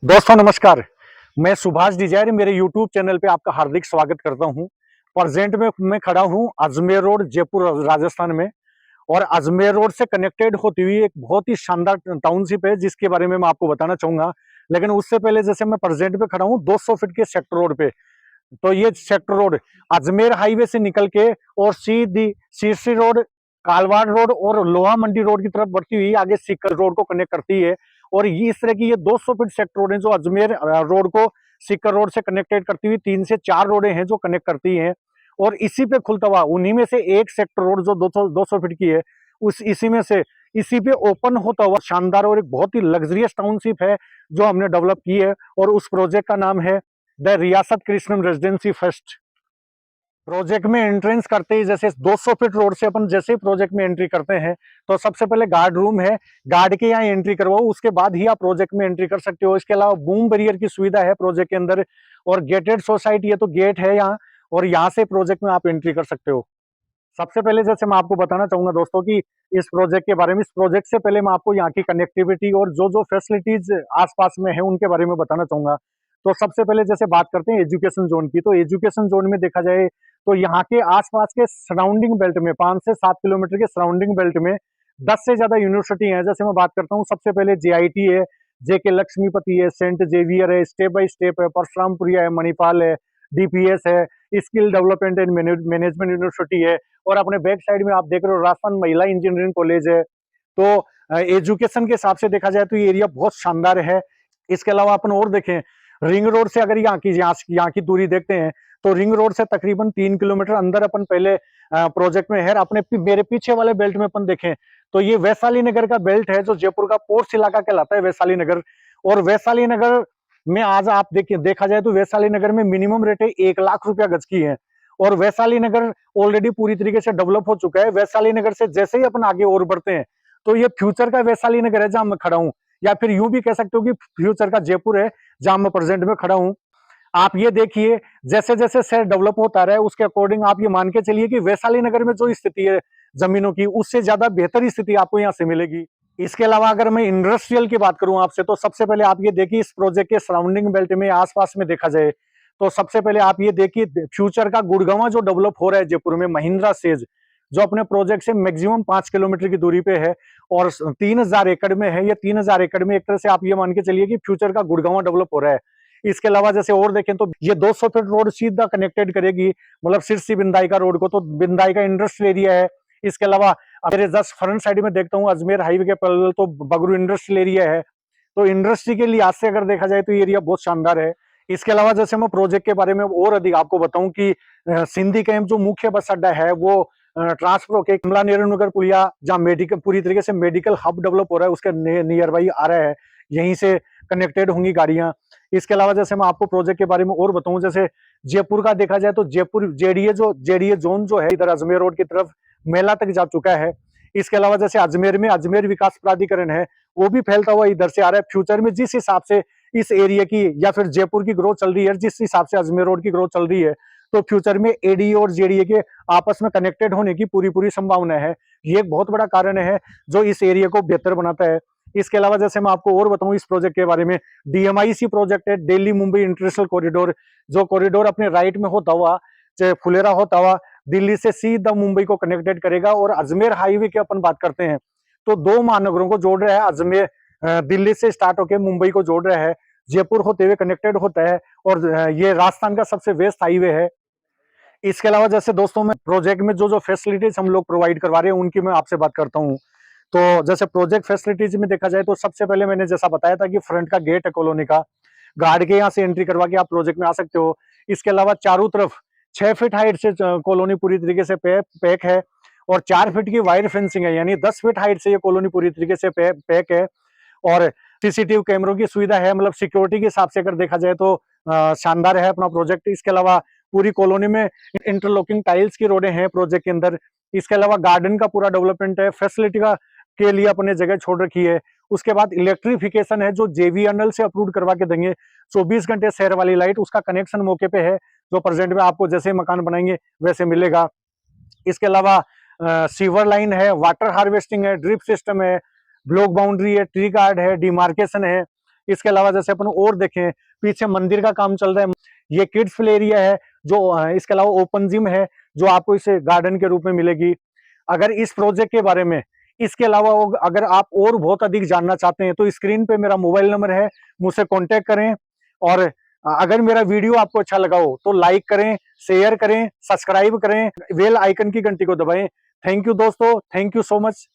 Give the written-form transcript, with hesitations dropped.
दोस्तों नमस्कार। मैं सुभाष डिजायर मेरे यूट्यूब चैनल पे आपका हार्दिक स्वागत करता हूं। प्रेजेंट में मैं खड़ा हूं अजमेर रोड जयपुर राजस्थान में। और अजमेर रोड से कनेक्टेड होती हुई एक बहुत ही शानदार टाउनशिप है जिसके बारे में मैं आपको बताना चाहूंगा। लेकिन उससे पहले जैसे मैं प्रेजेंट पे खड़ा हूं 200 फीट के सेक्टर रोड पे। तो ये सेक्टर रोड अजमेर हाईवे से निकल के और सीधी सीरसी रोड, कालवाड़ रोड और लोहा मंडी रोड की तरफ बढ़ती हुई आगे सीकर रोड को कनेक्ट करती है। और ये इस तरह की ये 200 फीट सेक्टर रोड है जो अजमेर रोड को सीकर रोड से कनेक्टेड करती हुई 3 से 4 रोडें हैं जो कनेक्ट करती हैं। और इसी पे खुलता हुआ उन्हीं में से एक सेक्टर रोड जो 200 फीट की है, उस इसी में से इसी पे ओपन होता हुआ शानदार और एक बहुत ही लग्जरियस टाउनशिप है जो हमने डेवलप की है। और उस प्रोजेक्ट का नाम है द रियासत कृष्णम रेजिडेंसी फर्स्ट। प्रोजेक्ट में एंट्रेंस करते ही जैसे 200 फीट रोड से अपन जैसे ही प्रोजेक्ट में एंट्री करते हैं तो सबसे पहले गार्ड रूम है। गार्ड के यहाँ एंट्री करवाओ, उसके बाद ही आप प्रोजेक्ट में एंट्री कर सकते हो। इसके अलावा बूम बैरियर की सुविधा है प्रोजेक्ट के अंदर। और गेटेड सोसाइटी है तो गेट है यहाँ, और यहाँ से प्रोजेक्ट में आप एंट्री कर सकते हो। सबसे पहले जैसे मैं आपको बताना चाहूंगा दोस्तों कि इस प्रोजेक्ट के बारे में, इस प्रोजेक्ट से पहले मैं आपको यहाँ की कनेक्टिविटी और जो जो फैसिलिटीज आसपास में है उनके बारे में बताना चाहूंगा। तो सबसे पहले जैसे बात करते हैं एजुकेशन जोन की, तो एजुकेशन जोन में देखा जाए तो यहाँ के आसपास के सराउंडिंग बेल्ट में 5 से 7 किलोमीटर के सराउंडिंग बेल्ट में 10 से ज्यादा यूनिवर्सिटी है। जैसे मैं बात करता हूँ सबसे पहले JIT है, JK लक्ष्मीपति है, सेंट जेवियर है, स्टेप बाय स्टेप है, परशुरामपुरिया है, मणिपाल है, DPS है, skill development and management university है। और अपने बैक साइड में आप देख रहे हो राजस्थान महिला इंजीनियरिंग कॉलेज है। तो एजुकेशन के हिसाब से देखा जाए तो ये एरिया बहुत शानदार है। इसके अलावा अपन और देखें, रिंग रोड से अगर यहाँ की दूरी देखते हैं तो रिंग रोड से तकरीबन 3 किलोमीटर अंदर अपन पहले प्रोजेक्ट में है। अपने मेरे पीछे वाले बेल्ट में अपन देखें तो ये वैशाली नगर का बेल्ट है जो जयपुर का पोर्ट्स इलाका कहलाता है, वैशाली नगर। और वैशाली नगर में आज आप देखिए, देखा जाए तो वैशाली नगर में मिनिमम रेट है 1 लाख रुपया गज की है। और वैशाली नगर ऑलरेडी पूरी तरीके से डेवलप हो चुका है। वैशाली नगर से जैसे ही अपन आगे और बढ़ते हैं तो ये फ्यूचर का वैशाली नगर है जहां मैं खड़ा हूं, या फिर यूं भी कह सकते हो कि फ्यूचर का जयपुर है जहां मैं प्रेजेंट में खड़ा हूं। आप ये देखिए जैसे जैसे शहर डेवलप होता रहा है उसके अकॉर्डिंग आप ये मान के चलिए कि वैशाली नगर में जो स्थिति है जमीनों की, उससे ज्यादा बेहतर स्थिति आपको यहाँ से मिलेगी। इसके अलावा अगर मैं इंडस्ट्रियल की बात करूं आपसे, तो सबसे पहले आप ये देखिए इस प्रोजेक्ट के सराउंडिंग बेल्ट में आसपास में देखा जाए तो सबसे पहले आप ये देखिए फ्यूचर का गुड़गांव जो डेवलप हो रहा है जयपुर में, महिंद्रा सेज, जो अपने प्रोजेक्ट से मैक्सिमम 5 किलोमीटर की दूरी पे है और 3,000 एकड़ में है। ये 3,000 एकड़ में एक तरह से आप ये मान के चलिए कि फ्यूचर का गुड़गांव डेवलप हो रहा है। इसके अलावा जैसे और देखें तो ये 200 फीट रोड सीधा कनेक्टेड करेगी मतलब सिरसी बिंदाई रोड को, तो बिंदाई का इंडस्ट्रियल एरिया है। इसके अलावा मेरे जस्ट फ्रंट साइड में देखता हूँ अजमेर हाईवे के पैरेलल तो बगरू इंडस्ट्रियल एरिया है। तो इंडस्ट्री के लिहाज से अगर देखा जाए तो ये एरिया बहुत शानदार है। इसके अलावा जैसे मैं प्रोजेक्ट के बारे में और अधिक आपको बताऊं कि सिंधी कैंप जो मुख्य बस अड्डा है वो ट्रांसफर होकर कमला नेहरू नगर पुलिया, जहाँ मेडिकल पूरी तरीके से मेडिकल हब डेवलप हो रहा है उसके नियर बाई आ रहा है, यहीं से कनेक्टेड होंगी गाड़ियां। इसके अलावा जैसे मैं आपको प्रोजेक्ट के बारे में और बताऊं, जैसे जयपुर का देखा जाए तो जयपुर जेडीए जोन जो है इधर अजमेर रोड की तरफ मेला तक जा चुका है। इसके अलावा जैसे अजमेर में अजमेर विकास प्राधिकरण है, वो भी फैलता हुआ इधर से आ रहा है। फ्यूचर में जिस हिसाब से इस एरिया की या फिर जयपुर की ग्रोथ चल रही है, जिस हिसाब से अजमेर रोड की ग्रोथ चल रही है, तो फ्यूचर में एडीए और जेडीए के आपस में कनेक्टेड होने की पूरी पूरी संभावना है। ये एक बहुत बड़ा कारण है जो इस एरिया को बेहतर बनाता है। इसके अलावा जैसे मैं आपको और बताऊं इस प्रोजेक्ट के बारे में, DMIC प्रोजेक्ट है, दिल्ली मुंबई इंटरनेशनल कॉरिडोर, जो कॉरिडोर अपने राइट में होता हुआ चाहे फुलेरा होता हुआ दिल्ली से सीधा मुंबई को कनेक्टेड करेगा। और अजमेर हाईवे की अपन बात करते हैं तो 2 महानगरों को जोड़ रहा है। अजमेर दिल्ली से स्टार्ट होकर मुंबई को जोड़ रहा है, जयपुर होते हुए कनेक्टेड होता है, और ये राजस्थान का सबसे वेस्ट हाईवे है। इसके अलावा जैसे दोस्तों में प्रोजेक्ट में जो जो फैसिलिटीज हम लोग प्रोवाइड करवा रहे हैं उनकी मैं आपसे बात करता हूँ। तो जैसे प्रोजेक्ट फैसिलिटीज में देखा जाए तो सबसे पहले मैंने जैसा बताया था कि फ्रंट का गेट है कॉलोनी का, गार्ड के यहाँ से एंट्री करवा के आप प्रोजेक्ट में आ सकते हो। इसके अलावा चारों तरफ 6 फीट हाइट से कॉलोनी पूरी तरीके से पैक है, और 4 फीट की वायर फेंसिंग है, यानी 10 फीट हाइट से ये कॉलोनी पूरी तरीके से पैक है। और CCTV कैमरों की सुविधा है, मतलब सिक्योरिटी के हिसाब से अगर देखा जाए तो शानदार है अपना प्रोजेक्ट। इसके अलावा पूरी कॉलोनी में इंटरलॉकिंग टाइल्स की रोडें हैं प्रोजेक्ट के अंदर। इसके अलावा गार्डन का पूरा डेवलपमेंट है, फैसिलिटी का के लिए अपने जगह छोड़ रखी है। उसके बाद इलेक्ट्रिफिकेशन है जो JVNL से अप्रूव करवा के देंगे, 24 घंटे शहर वाली लाइट, उसका कनेक्शन मौके पे है जो प्रेजेंट में आपको जैसे मकान बनाएंगे वैसे मिलेगा। इसके अलावा सीवर लाइन है, वाटर हार्वेस्टिंग है, ड्रिप सिस्टम है, ब्लॉक बाउंड्री है, ट्री गार्ड है, डिमार्केशन है। इसके अलावा जैसे अपन और देखें, पीछे मंदिर का काम चल रहा है, ये किड्स प्ले एरिया है जो इसके अलावा ओपन जिम है जो आपको इसे गार्डन के रूप में मिलेगी। अगर इस प्रोजेक्ट के बारे में, इसके अलावा अगर आप और बहुत अधिक जानना चाहते हैं तो स्क्रीन पे मेरा मोबाइल नंबर है, मुझसे कांटेक्ट करें। और अगर मेरा वीडियो आपको अच्छा लगा हो तो लाइक करें, शेयर करें, सब्सक्राइब करें, बेल आइकन की घंटी को दबाएं। थैंक यू दोस्तों, थैंक यू सो मच।